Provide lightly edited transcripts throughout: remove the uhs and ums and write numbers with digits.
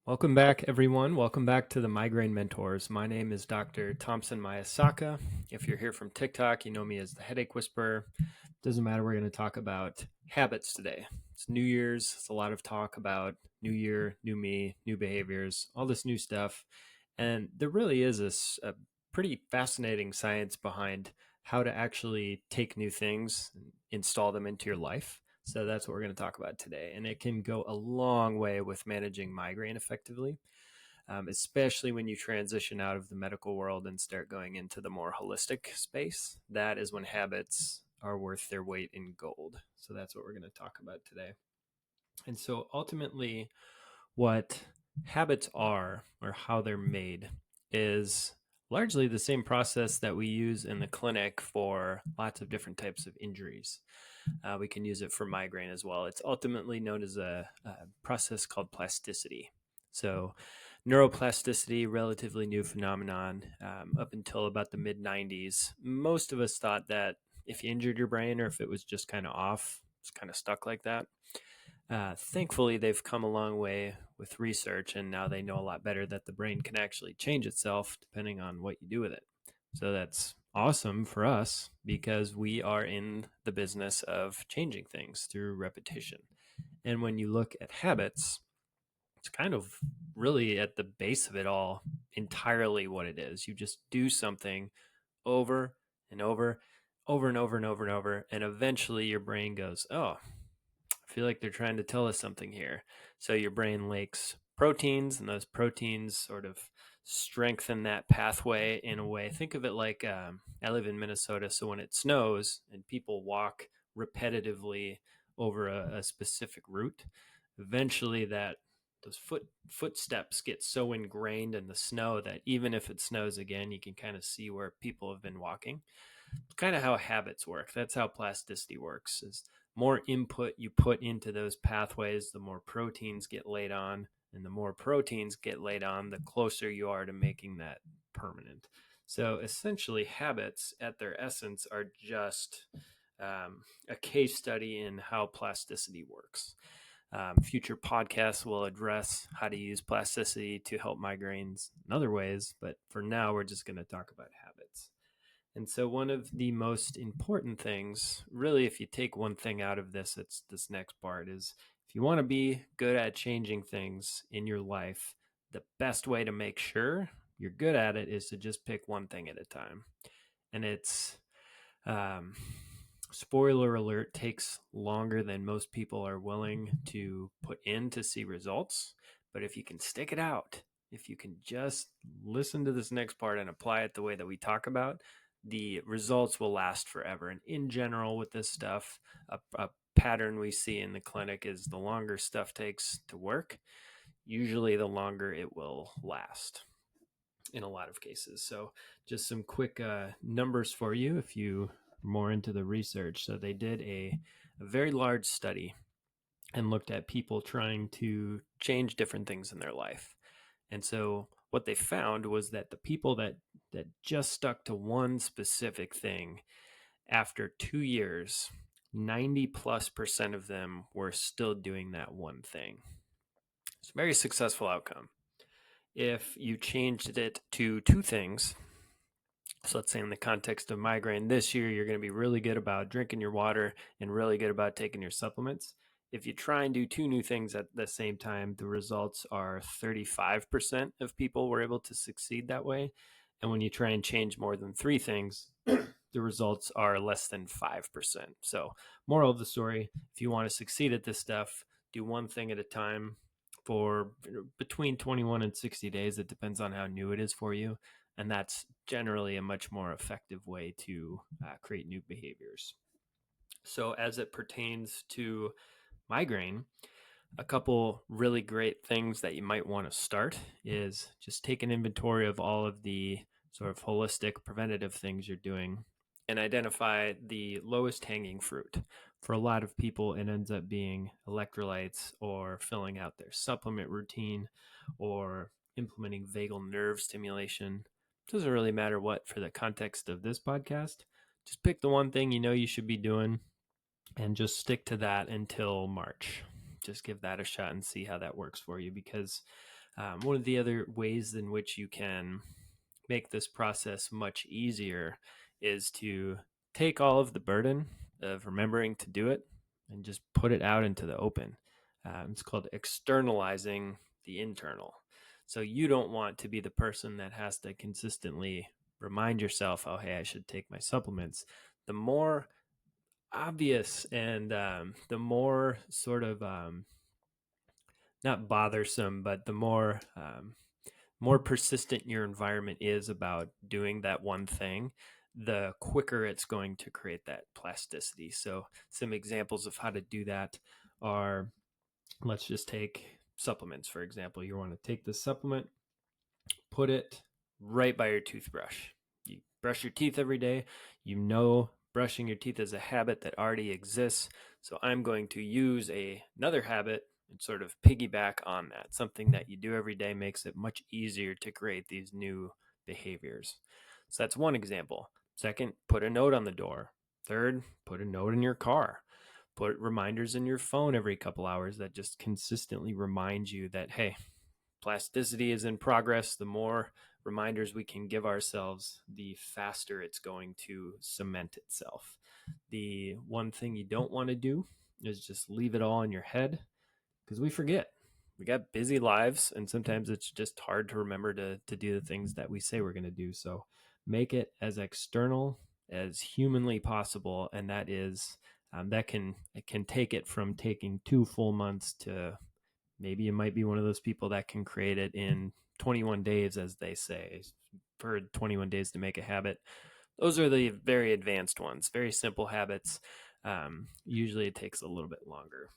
Welcome back, everyone. Welcome back to the Migraine Mentors. My name is Dr. Thompson Mayasaka. If you're here from TikTok, you know me as the Headache Whisperer. Doesn't matter, we're going to talk about habits today. It's New Year's. It's a lot of talk about new year, new me, new behaviors, all this new stuff. And there really is a pretty fascinating science behind how to actually take new things and install them into your life. So that's what we're going to talk about today. And it can go a long way with managing migraine effectively, especially when you transition out of the medical world and start going into the more holistic space. That is when habits are worth their weight in gold. So that's what we're going to talk about today. And so ultimately, what habits are or how they're made is largely the same process that we use in the clinic for lots of different types of injuries. We can use it for migraine as well. It's ultimately known as a process called plasticity. So, neuroplasticity, relatively new phenomenon. Up until about the mid 90s, most of us thought that if you injured your brain or if it was just kind of off, it's kind of stuck like that. Thankfully, they've come a long way with research, and now they know a lot better that the brain can actually change itself depending on what you do with it. So that's awesome for us because we are in the business of changing things through repetition. And when you look at habits, it's kind of really at the base of it all entirely what it is. You just do something over and over, over and over and over and over, and eventually your brain goes, oh, I feel like they're trying to tell us something here. So your brain makes proteins, and those proteins sort of strengthen that pathway in a way. Think of it like I live in Minnesota, so when it snows and people walk repetitively over a specific route, eventually those footsteps get so ingrained in the snow that even if it snows again, you can kind of see where people have been walking. It's kind of how habits work. That's how plasticity works. Is more input you put into those pathways, the more proteins get laid on, and the more proteins get laid on, the closer you are to making that permanent. So essentially, habits at their essence are just a case study in how plasticity works. Future podcasts will address how to use plasticity to help migraines in other ways, but for now, we're just going to talk about habits. And so, one of the most important things, really, if you take one thing out of this, it's this next part is if you want to be good at changing things in your life, the best way to make sure you're good at it is to just pick one thing at a time. And it's, um, spoiler alert, takes longer than most people are willing to put in to see results. But if you can stick it out, if you can just listen to this next part and apply it the way that we talk about, the results will last forever. And in general, with this stuff, a pattern we see in the clinic is the longer stuff takes to work, usually the longer it will last in a lot of cases. So, just some quick numbers for you if you are more into the research. So, they did a very large study and looked at people trying to change different things in their life. And so what they found was that the people that just stuck to one specific thing after 2 years, 90+% of them were still doing that one thing. It's a very successful outcome. If you changed it to two things, so let's say in the context of migraine this year, you're going to be really good about drinking your water and really good about taking your supplements. If you try and do two new things at the same time, the results are 35% of people were able to succeed that way. And when you try and change more than three things, the results are less than 5%. So, moral of the story, if you want to succeed at this stuff, do one thing at a time for between 21 and 60 days. It depends on how new it is for you. And that's generally a much more effective way to create new behaviors. So, as it pertains to migraine, a couple really great things that you might want to start is just take an inventory of all of the sort of holistic preventative things you're doing and identify the lowest hanging fruit. For a lot of people, it ends up being electrolytes or filling out their supplement routine or implementing vagal nerve stimulation. It doesn't really matter what for the context of this podcast. Just pick the one thing you know you should be doing and just stick to that until March. Just give that a shot and see how that works for you because One of the other ways in which you can make this process much easier is to take all of the burden of remembering to do it and just put it out into the open. It's called externalizing the internal. So you don't want to be the person that has to consistently remind yourself, oh, hey, I should take my supplements. The more obvious and the more sort of not bothersome, but the more persistent your environment is about doing that one thing, the quicker it's going to create that plasticity. So some examples of how to do that are, let's just take supplements, for example. You want to take this supplement, put it right by your toothbrush. You brush your teeth every day. You know brushing your teeth is a habit that already exists. So I'm going to use another habit and sort of piggyback on that. Something that you do every day makes it much easier to create these new behaviors. So that's one example. Second, put a note on the door. Third, put a note in your car. Put reminders in your phone every couple hours that just consistently remind you that, hey, plasticity is in progress. The more reminders we can give ourselves, the faster it's going to cement itself. The one thing you don't want to do is just leave it all in your head, because we forget. We got busy lives, and sometimes it's just hard to remember to do the things that we say we're going to do. So make it as external as humanly possible, and that is it can take it from taking 2 full months to maybe you might be one of those people that can create it in 21 days, as they say. For 21 days to make a habit. Those are the very advanced ones, very simple habits. Usually it takes a little bit longer.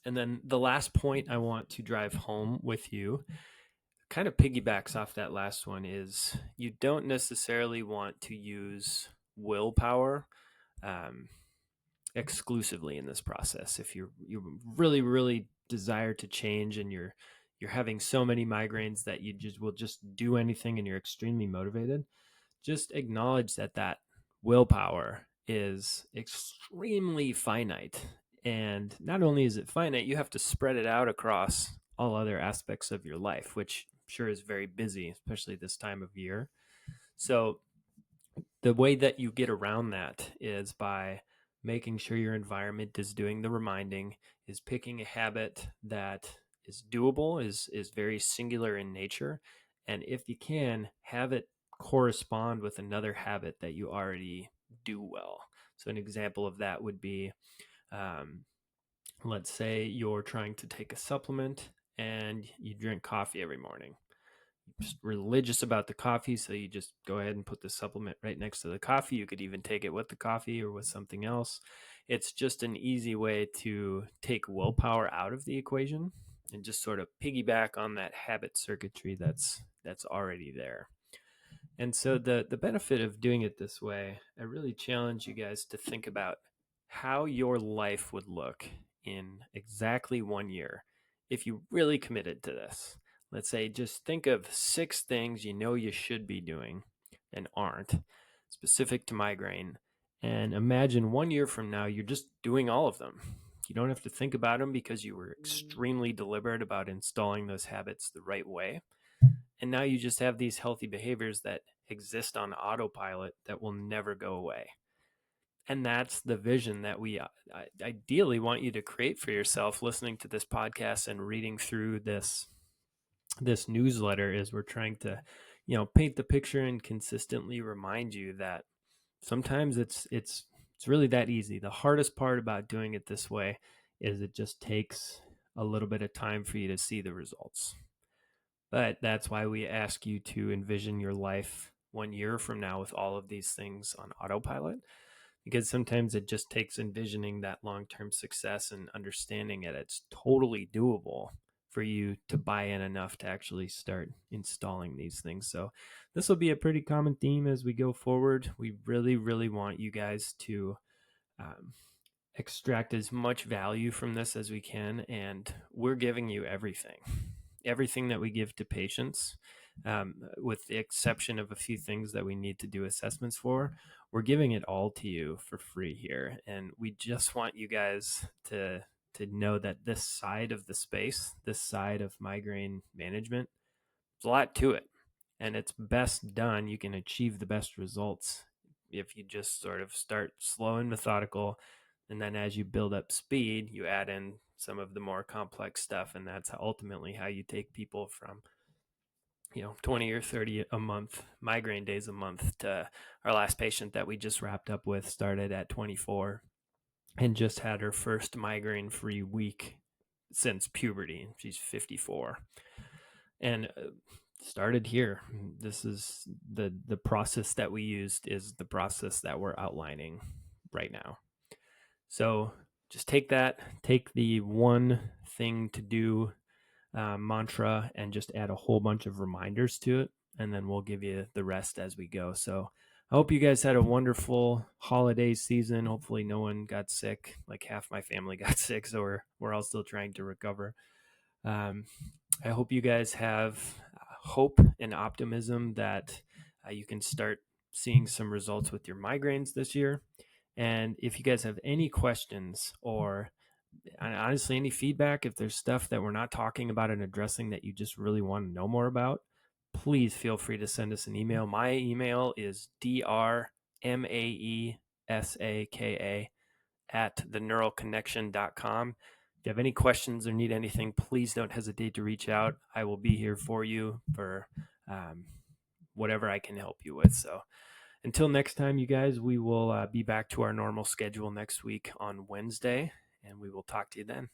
And then the last point I want to drive home with you kind of piggybacks off that last one is you don't necessarily want to use willpower um, exclusively in this process. If you really desire to change and you're having so many migraines that you just will just do anything and you're extremely motivated, just acknowledge that willpower is extremely finite. And not only is it finite, you have to spread it out across all other aspects of your life, which I'm sure is very busy, especially this time of year. So the way that you get around that is by making sure your environment is doing the reminding, is picking a habit that is doable, is very singular in nature, and if you can, have it correspond with another habit that you already do well. So an example of that would be, um, let's say you're trying to take a supplement and you drink coffee every morning, just religious about the coffee, so you just go ahead and put the supplement right next to the coffee. You could even take it with the coffee or with something else. It's just an easy way to take willpower out of the equation and just sort of piggyback on that habit circuitry that's already there. And so the benefit of doing it this way, I really challenge you guys to think about how your life would look in exactly 1 year if you really committed to this. Let's say just think of 6 things you know you should be doing and aren't, specific to migraine, and imagine 1 year from now you're just doing all of them. You don't have to think about them because you were extremely deliberate about installing those habits the right way. And now you just have these healthy behaviors that exist on autopilot that will never go away. And that's the vision that we ideally want you to create for yourself listening to this podcast and reading through this newsletter. Is we're trying to paint the picture and consistently remind you that sometimes it's really that easy. The hardest part about doing it this way is it just takes a little bit of time for you to see the results. But that's why we ask you to envision your life 1 year from now with all of these things on autopilot, because sometimes it just takes envisioning that long-term success and understanding that it's totally doable for you to buy in enough to actually start installing these things. So this will be a pretty common theme as we go forward. We really want you guys to um, extract as much value from this as we can, and we're giving you everything that we give to patients, with the exception of a few things that we need to do assessments for. We're giving it all to you for free here, and we just want you guys to to know that this side of the space, this side of migraine management, there's a lot to it. And it's best done, you can achieve the best results if you just sort of start slow and methodical. And then as you build up speed, you add in some of the more complex stuff. And that's ultimately how you take people from 20 or 30 a month, migraine days a month, to our last patient that we just wrapped up with started at 24 and just had her first migraine free week since puberty. She's 54 and started here. This is the process that we used is the process that we're outlining right now. So just take the one thing to do mantra and just add a whole bunch of reminders to it. And then we'll give you the rest as we go. So I hope you guys had a wonderful holiday season. Hopefully no one got sick. Like half my family got sick, so we're all still trying to recover. I hope you guys have hope and optimism that you can start seeing some results with your migraines this year. And if you guys have any questions or honestly any feedback, if there's stuff that we're not talking about and addressing that you just really want to know more about, please feel free to send us an email. My email is drmaesaka@theneuralconnection.com. If you have any questions or need anything, please don't hesitate to reach out. I will be here for you for whatever I can help you with. So until next time, you guys, we will be back to our normal schedule next week on Wednesday, and we will talk to you then.